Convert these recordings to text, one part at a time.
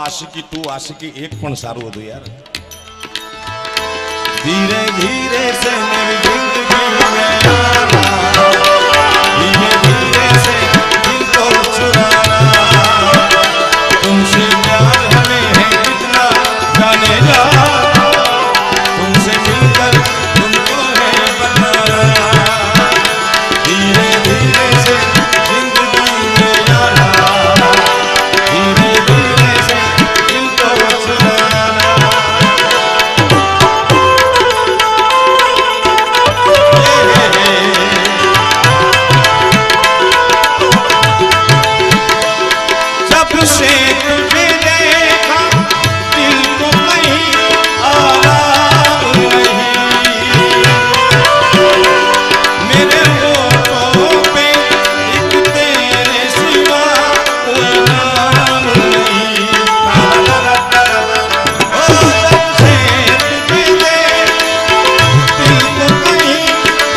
Aashiqui two Aashiqui એક પણ સારું હતું યાર. ધીરે ધીરે સે મેરી જિંદગી મેં આના, ધીરે ધીરે સે દિલ को चुराना, तुमसे प्यार हमें है कितना जाने जा, तुमसे मिलकर तुमको है बनाना, धीरे धीरे से जिंदगी में आना, धीरे धीरे से दिल को चुराना. जब से तुझे देखा दिल को कहीं आराम नहीं, मेरे होठों पे एक तेरे सिवा कोई नाम नहीं. ओ जब से तुझे देखा दिल को कहीं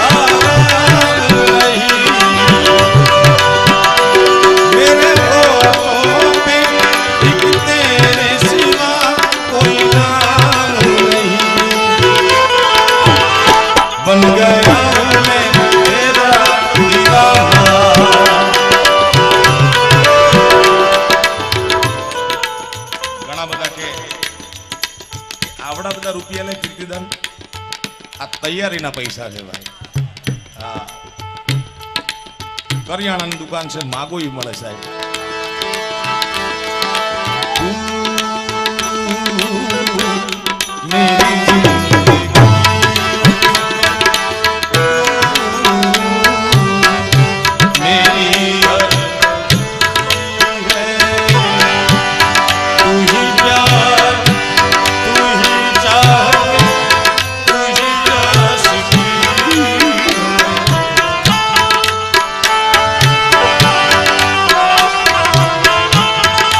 आराम नहीं, मेरे होठों पे एक तेरे सिवा कोई नाम नहीं. बन गया हूँ मैं तेरा दीवाना. ઘણા બધા કે આવડા બધા રૂપિયા લે કીર્તિદાન, આ તૈયારીના પૈસા છે ભાઈ. હા, કરિયાણાની દુકાન છે, માગો ઈ મળે સાહેબ. मेरी जिंदगी मेरी है, तू ही प्यार, तू ही चाहत, तू ही आशिकी.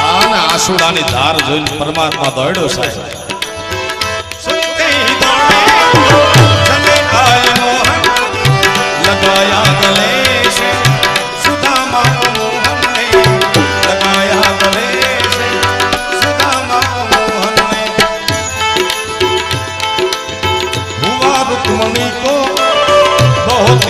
આને આસુડાની ધાર જોઈને પરમાત્મા દોડ્યો સાહેબ. सुनते ही दौड़े चले आए मोहन, लगाया गले से सुदामा को मोहन ने, लगाया गले से सुदामा को मोहन ने. हुआ रुक्मणी को बहुत